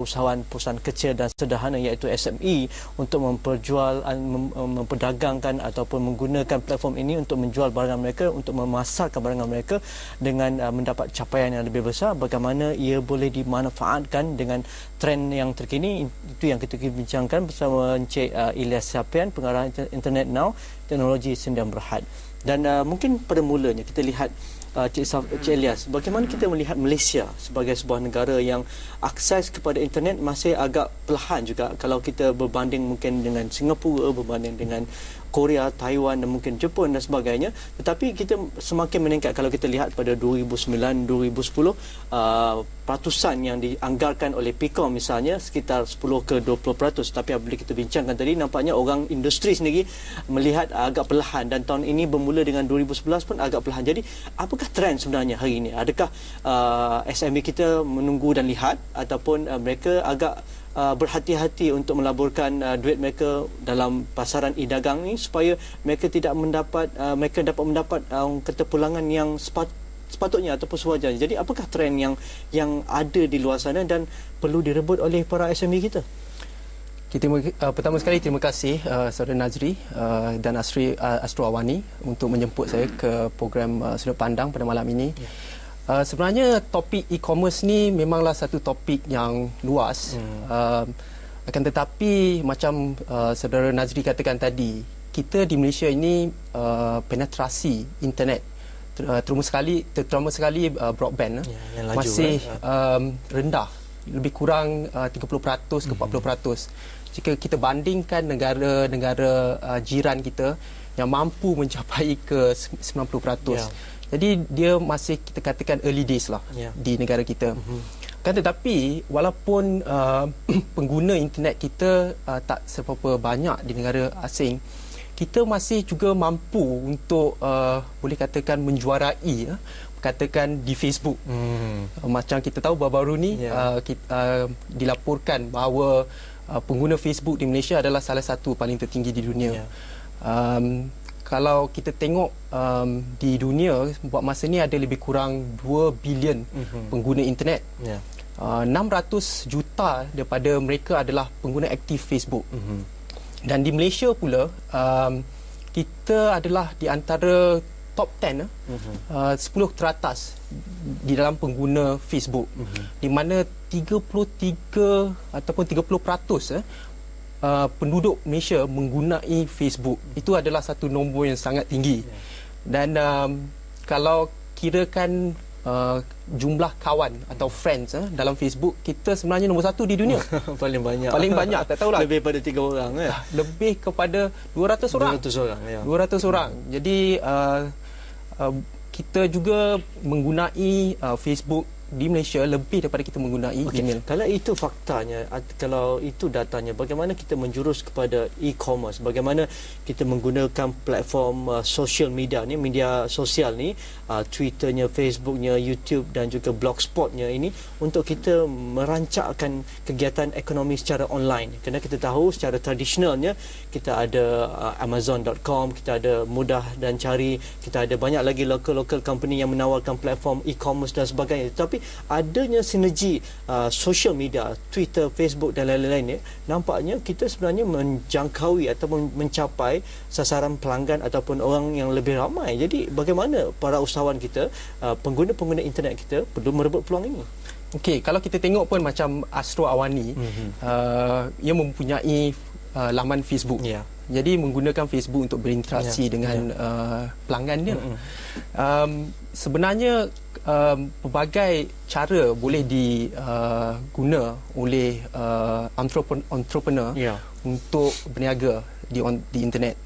usahawan-perusahaan kecil dan sederhana iaitu SME untuk memperdagangkan ataupun menggunakan platform ini untuk menjual barang mereka, untuk memasarkan barang mereka dengan mendapat capaian yang lebih besar. Bagaimana ia boleh dimanfaatkan dengan trend yang terkini, itu yang kita bincangkan bersama Encik Ilyas Sapian, pengarah Internet Now, Teknologi Sdn Bhd. Dan mungkin pada mulanya kita lihat Cik Ilyas, bagaimana kita melihat Malaysia sebagai sebuah negara yang akses kepada internet masih agak perlahan juga kalau kita berbanding mungkin dengan Singapura, berbanding dengan Korea, Taiwan dan mungkin Jepun dan sebagainya. Tetapi kita semakin meningkat kalau kita lihat pada 2009-2010, peratusan yang dianggarkan oleh PIKOM misalnya sekitar 10 ke 20%. Tapi apabila kita bincangkan tadi, nampaknya orang industri sendiri melihat agak perlahan, dan tahun ini bermula dengan 2011 pun agak perlahan. Jadi apakah trend sebenarnya hari ini? Adakah SME kita menunggu dan lihat, ataupun mereka agak berhati-hati untuk melaburkan duit mereka dalam pasaran e-dagang ini supaya mereka tidak mendapat mereka dapat mendapat keterpulangan yang sepatutnya ataupun sewajarnya. Jadi apakah trend yang ada di luar sana dan perlu direbut oleh para SME kita? Pertama sekali terima kasih Saudara Nazri dan Astro Awani untuk menjemput saya ke program Sudut Pandang pada malam ini. Sebenarnya topik e-commerce ni memanglah satu topik yang luas. Akan tetapi macam Saudara Nazri katakan tadi, kita di Malaysia ini penetrasi internet terutama sekali broadband laju, masih rendah, lebih kurang 30% ke 40%. Jika kita bandingkan negara-negara jiran kita yang mampu mencapai ke 90%. Jadi dia masih kita katakan early days lah di negara kita. Kan tetapi walaupun pengguna internet kita tak seberapa banyak di negara asing, kita masih juga mampu untuk boleh katakan menjuarai katakan di Facebook. Macam kita tahu baru-baru ni dilaporkan bahawa pengguna Facebook di Malaysia adalah salah satu paling tertinggi di dunia. Kalau kita tengok di dunia buat masa ni ada lebih kurang 2 bilion pengguna internet. 600 juta daripada mereka adalah pengguna aktif Facebook. Dan di Malaysia pula kita adalah di antara top 10 10 teratas di dalam pengguna Facebook, di mana 33 ataupun 30% penduduk Malaysia menggunai Facebook. Itu adalah satu nombor yang sangat tinggi. Dan kalau kirakan jumlah kawan atau friends dalam Facebook, kita sebenarnya nombor 1 di dunia. Paling banyak, tak tahulah. Lebih pada 3 orang lebih kepada 200 orang. 200 orang. Jadi kita juga menggunai Facebook di Malaysia lebih daripada kita menggunai email. Kalau itu faktanya, kalau itu datanya, bagaimana kita menjurus kepada e-commerce? Bagaimana kita menggunakan platform social media ni, media sosial ni, Twitternya, Facebooknya, YouTube dan juga Blogspotnya ini, untuk kita merancakkan kegiatan ekonomi secara online? Kerana kita tahu secara tradisionalnya kita ada Amazon.com, kita ada Mudah dan Cari, kita ada banyak lagi local company yang menawarkan platform e-commerce dan sebagainya. Tapi adanya sinergi social media, Twitter, Facebook dan lain-lain ni, nampaknya kita sebenarnya menjangkaui ataupun mencapai sasaran pelanggan ataupun orang yang lebih ramai. Jadi bagaimana para usahawan kita, pengguna-pengguna internet kita perlu merebut peluang ini? Okey, kalau kita tengok pun macam Astro Awani, ia mempunyai laman Facebook. Jadi menggunakan Facebook untuk berinteraksi dengan pelanggan dia. Sebenarnya pelbagai cara boleh diguna oleh entrepreneur untuk berniaga di internet.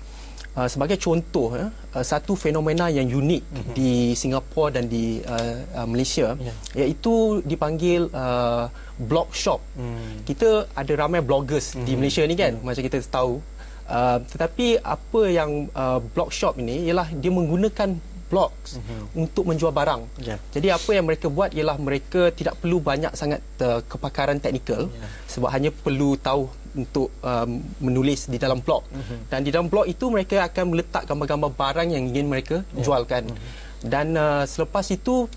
Sebagai contoh, satu fenomena yang unik di Singapura dan di Malaysia, iaitu dipanggil blog shop. Kita ada ramai bloggers di Malaysia ni kan, macam kita tahu. Tetapi apa yang blog shop ini ialah dia menggunakan blogs untuk menjual barang. Jadi apa yang mereka buat ialah mereka tidak perlu banyak sangat kepakaran teknikal, sebab hanya perlu tahu untuk menulis di dalam blog. Dan di dalam blog itu mereka akan meletak gambar-gambar barang yang ingin mereka jualkan. Dan selepas itu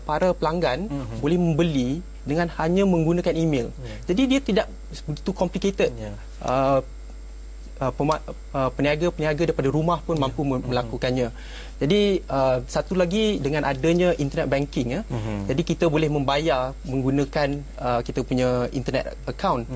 para pelanggan boleh membeli dengan hanya menggunakan email. Jadi dia tidak begitu complicated. Peniaga-peniaga daripada rumah pun mampu melakukannya. Jadi satu lagi dengan adanya internet banking, jadi kita boleh membayar menggunakan kita punya internet account,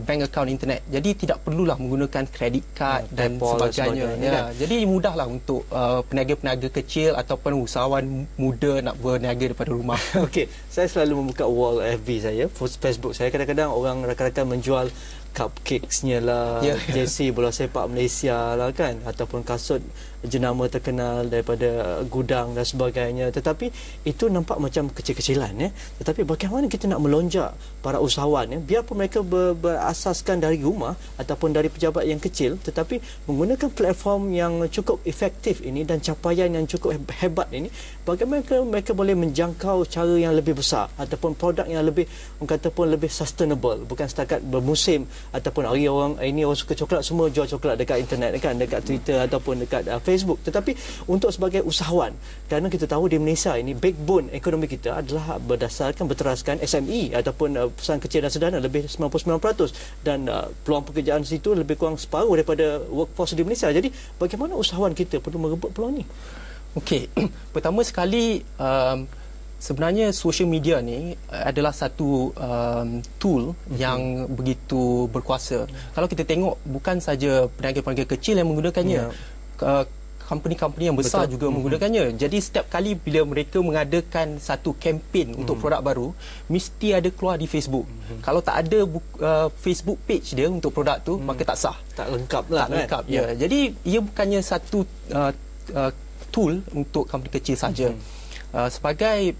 bank account internet. Jadi tidak perlulah menggunakan credit card dan sebagainya. Kan? Jadi mudahlah untuk peniaga-peniaga kecil ataupun usahawan muda nak berniaga daripada rumah. Okey, saya selalu membuka wall FB saya, Facebook saya. Kadang-kadang orang rakan-rakan menjual cupcakes-nya lah, jersey bola sepak Malaysia lah kan, ataupun kasut jenama terkenal daripada gudang dan sebagainya. Tetapi itu nampak macam kecil-kecilan ya. Tetapi bagaimana kita nak melonjak para usahawan ya, biarpun mereka berasaskan dari rumah ataupun dari pejabat yang kecil, tetapi menggunakan platform yang cukup efektif ini dan capaian yang cukup hebat ini, bagaimana mereka boleh menjangkau cara yang lebih besar ataupun produk yang lebih, orang kata pun lebih sustainable, bukan setakat bermusim ataupun hari orang ini orang suka coklat, semua jual coklat dekat internet kan, dekat Twitter ataupun dekat Facebook. Tetapi untuk sebagai usahawan, kerana kita tahu di Malaysia ini backbone ekonomi kita adalah berteraskan SME ataupun perusahaan kecil dan sederhana, lebih 99%, dan peluang pekerjaan situ lebih kurang separuh daripada workforce di Malaysia. Jadi bagaimana usahawan kita perlu merebut peluang ni? Okey, pertama sekali sebenarnya social media ni adalah satu tool yang begitu berkuasa. Kalau kita tengok, bukan saja peniaga-peniaga kecil yang menggunakannya, company-company yang besar juga menggunakannya. Jadi setiap kali bila mereka mengadakan satu kempen untuk produk baru, mesti ada keluar di Facebook. Kalau tak ada Facebook page dia untuk produk tu, maka tak sah, tak lengkap lah. Tak lengkap. Jadi ia bukannya satu tool untuk company kecil saja. Sebagai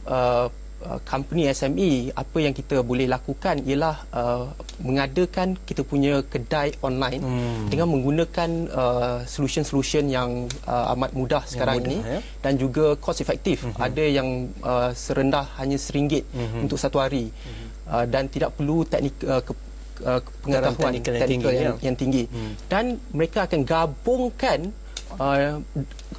company SME, apa yang kita boleh lakukan ialah mengadakan kita punya kedai online dengan menggunakan solution-solution yang amat mudah sekarang ini, dan juga cost efektif. Ada yang serendah hanya RM1 untuk satu hari, dan tidak perlu pengetahuan teknikal yang tinggi. Dan mereka akan gabungkan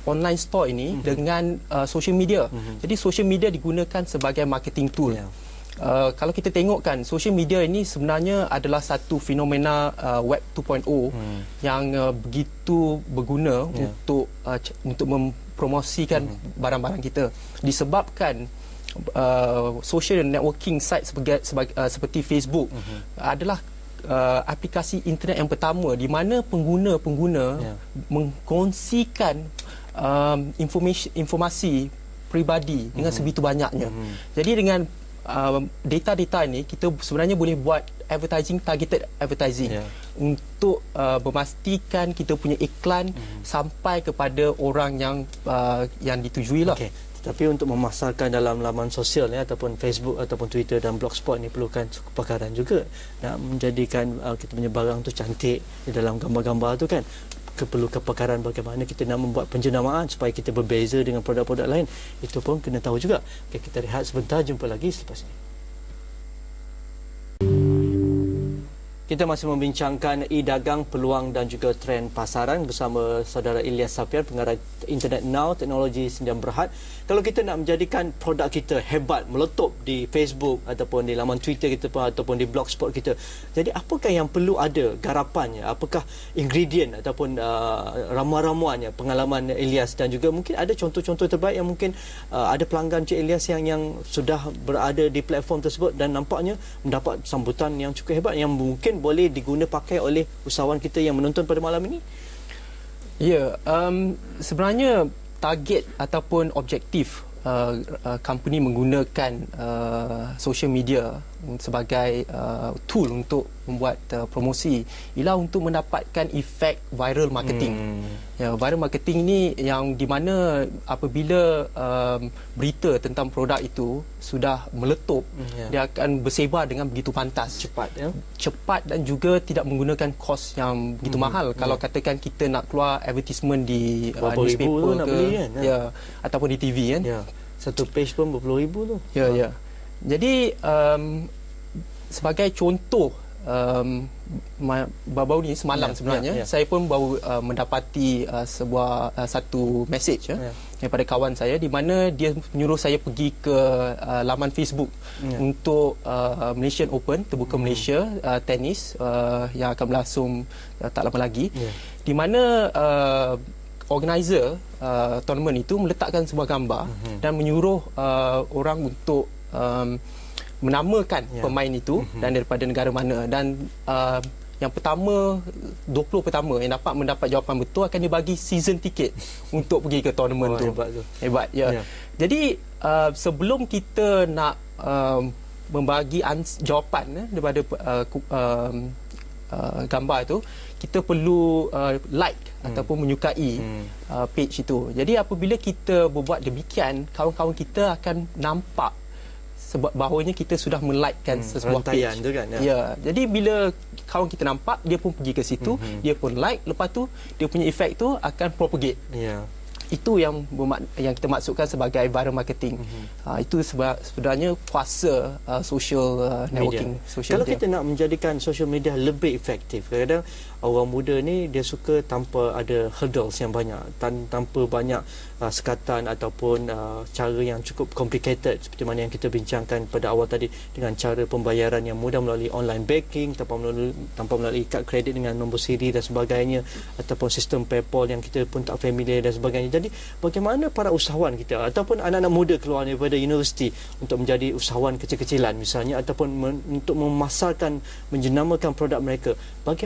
online store ini dengan social media. Jadi social media digunakan sebagai marketing tool. Kalau kita tengok kan, social media ini sebenarnya adalah satu fenomena web 2.0 yang begitu berguna untuk mempromosikan barang-barang kita. Disebabkan social networking site seperti Facebook adalah aplikasi internet yang pertama di mana pengguna-pengguna mengkongsikan informasi peribadi dengan sebegitu banyaknya. Jadi dengan data-data ini, kita sebenarnya boleh buat targeted advertising untuk memastikan kita punya iklan sampai kepada orang yang ditujui lah. Tapi untuk memasarkan dalam laman sosial ataupun Facebook ataupun Twitter dan Blogspot ni perlukan kepakaran juga. Nak menjadikan kita punya barang tu cantik di dalam gambar-gambar tu kan, perlu kepakaran bagaimana kita nak membuat penjenamaan supaya kita berbeza dengan produk-produk lain. Itu pun kena tahu juga. Kita rehat sebentar, jumpa lagi selepas ini. Kita masih membincangkan e-dagang, peluang dan juga trend pasaran bersama saudara Ilyas Sapian, pengarah Internet Now, teknologi Sdn Bhd. Kalau kita nak menjadikan produk kita hebat, meletup di Facebook ataupun di laman Twitter kita ataupun di Blogspot kita, jadi apakah yang perlu ada garapannya? Apakah ingredient ataupun ramuan-ramuannya, pengalaman Ilyas, dan juga mungkin ada contoh-contoh terbaik yang mungkin ada pelanggan Cik Ilyas yang sudah berada di platform tersebut dan nampaknya mendapat sambutan yang cukup hebat yang mungkin boleh pakai oleh usahawan kita yang menonton pada malam ini? Ya, sebenarnya target ataupun objektif company menggunakan social media sebagai tool untuk membuat promosi ialah untuk mendapatkan efek viral marketing. Viral marketing ni yang di mana apabila berita tentang produk itu sudah meletup, dia akan bersebar dengan begitu pantas, cepat dan juga tidak menggunakan kos yang begitu mahal. Kalau katakan kita nak keluar advertisement di newspaper nak ke beli, kan? Ataupun di TV kan. Satu page pun berpuluh ribu tu. Jadi sebagai contoh baru ni semalam sebenarnya saya pun baru mendapati sebuah satu message daripada kawan saya di mana dia menyuruh saya pergi ke laman Facebook untuk Malaysian Open terbuka Malaysia tenis yang akan berlangsung tak lama lagi di mana organizer tournament itu meletakkan sebuah gambar dan menyuruh orang untuk menamakan pemain itu dan daripada negara mana dan yang pertama 20 pertama yang mendapat jawapan betul akan dibagi season ticket untuk pergi ke tournament tu. Hebat ya. Jadi sebelum kita nak membagi jawapan daripada gambar itu, kita perlu like ataupun menyukai page itu. Jadi apabila kita berbuat demikian, kawan-kawan kita akan nampak sebab bahawanya kita sudah melikekan sebuah page tu kan, ya. Jadi bila kawan kita nampak, dia pun pergi ke situ, dia pun like, lepas tu dia punya efek tu akan propagate. Itu yang kita maksudkan sebagai viral marketing. Itu sebenarnya kuasa social networking, social Kalau media. kita nak menjadikan social media lebih efektif, kadang-kadang orang muda ni dia suka tanpa ada hurdles yang banyak, tanpa banyak sekatan ataupun cara yang cukup complicated seperti mana yang kita bincangkan pada awal tadi, dengan cara pembayaran yang mudah melalui online banking tanpa melalui kad kredit dengan nombor siri dan sebagainya, ataupun sistem PayPal yang kita pun tak familiar dan sebagainya. Jadi bagaimana para usahawan kita ataupun anak-anak muda keluar daripada universiti untuk menjadi usahawan kecil-kecilan misalnya, ataupun untuk memasarkan, menjenamakan produk mereka,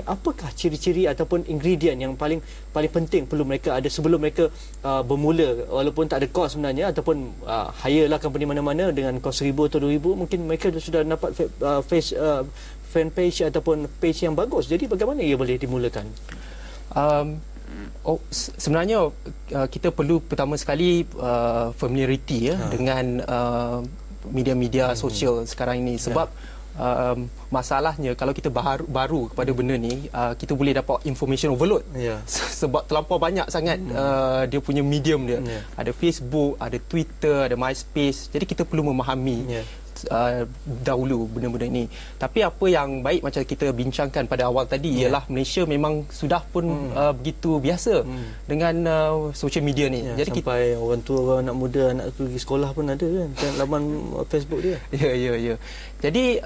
apakah ciri-ciri ataupun ingredient yang paling penting perlu mereka ada sebelum mereka bermula, walaupun tak ada kos sebenarnya, ataupun hire lah company mana-mana dengan kos RM1,000 atau RM2,000, mungkin mereka sudah dapat fan page ataupun page yang bagus. Jadi bagaimana ia boleh dimulakan? Sebenarnya kita perlu pertama sekali familiarity dengan media-media sosial sekarang ini, sebab masalahnya kalau kita baru kepada benda ni, kita boleh dapat information overload sebab terlampau banyak sangat dia punya medium dia. Ada Facebook, ada Twitter, ada MySpace. Jadi kita perlu memahami dahulu benda-benda ini. Tapi apa yang baik macam kita bincangkan pada awal tadi ialah Malaysia memang sudah pun begitu biasa dengan social media ni. Jadi sampai orang tua, orang anak muda, anak pergi sekolah pun ada kan laman Facebook dia. Ya. Jadi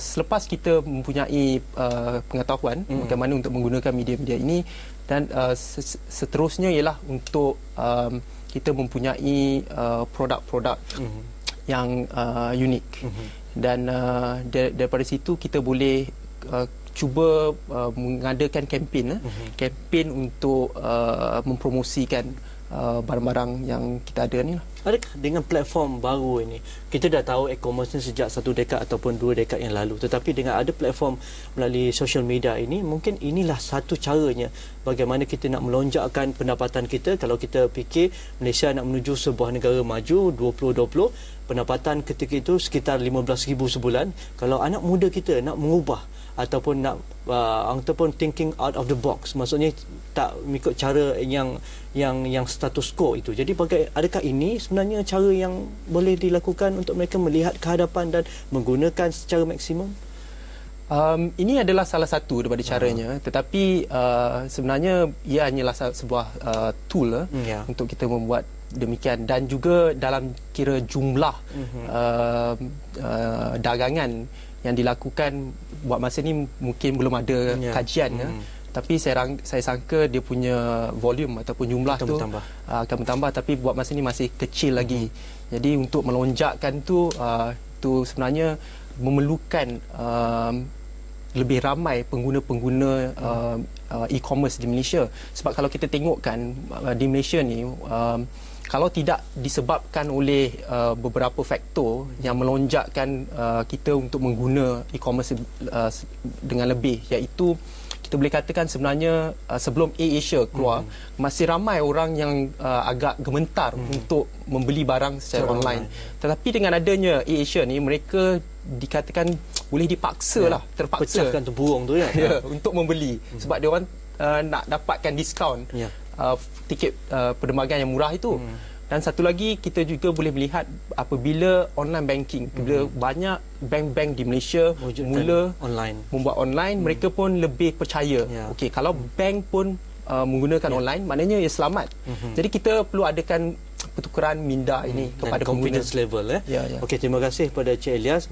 selepas kita mempunyai pengetahuan bagaimana untuk menggunakan media-media ini, dan seterusnya ialah untuk kita mempunyai produk-produk yang unik, dan daripada situ kita boleh cuba mengadakan kempen untuk mempromosikan barang-barang yang kita ada ni lah. Adakah dengan platform baru ini, kita dah tahu e-commerce ni sejak 1 dekad ataupun 2 dekad yang lalu, tetapi dengan ada platform melalui social media ini, mungkin inilah satu caranya bagaimana kita nak melonjakkan pendapatan kita. Kalau kita fikir Malaysia nak menuju sebuah negara maju 2020, pendapatan ketika itu sekitar RM15,000 sebulan. Kalau anak muda kita nak mengubah ataupun nak ataupun thinking out of the box, maksudnya tak mengikut cara yang status quo itu. Jadi adakah ini sebenarnya cara yang boleh dilakukan untuk mereka melihat ke hadapan dan menggunakan secara maksimum? Ini adalah salah satu daripada caranya, tetapi sebenarnya ia hanyalah sebuah tool untuk kita membuat demikian, dan juga dalam kira jumlah dagangan yang dilakukan buat masa ni mungkin belum ada kajian tapi saya sangka dia punya volume ataupun jumlah tu akan bertambah, tapi buat masa ni masih kecil lagi. Jadi untuk melonjakkan tu sebenarnya memerlukan lebih ramai pengguna-pengguna e-commerce di Malaysia. Sebab kalau kita tengokkan di Malaysia ni, kalau tidak disebabkan oleh beberapa faktor yang melonjakkan kita untuk mengguna e-commerce dengan lebih, iaitu kita boleh katakan sebenarnya sebelum AirAsia keluar, masih ramai orang yang agak gementar untuk membeli barang secara online. Tetapi dengan adanya AirAsia ni, mereka dikatakan boleh dipaksa lah, terpaksa pecahkan tu burung tu untuk membeli, sebab dia orang nak dapatkan diskaun tiket perdermagan yang murah itu. Dan satu lagi, kita juga boleh melihat apabila online banking, bila banyak bank-bank di Malaysia mula membuat online, mereka pun lebih percaya. Okey, kalau bank pun menggunakan online, maknanya ia selamat. Jadi kita perlu adakan pertukaran minda ini kepada confidence level. Ya. Okey, terima kasih kepada Cik Elias.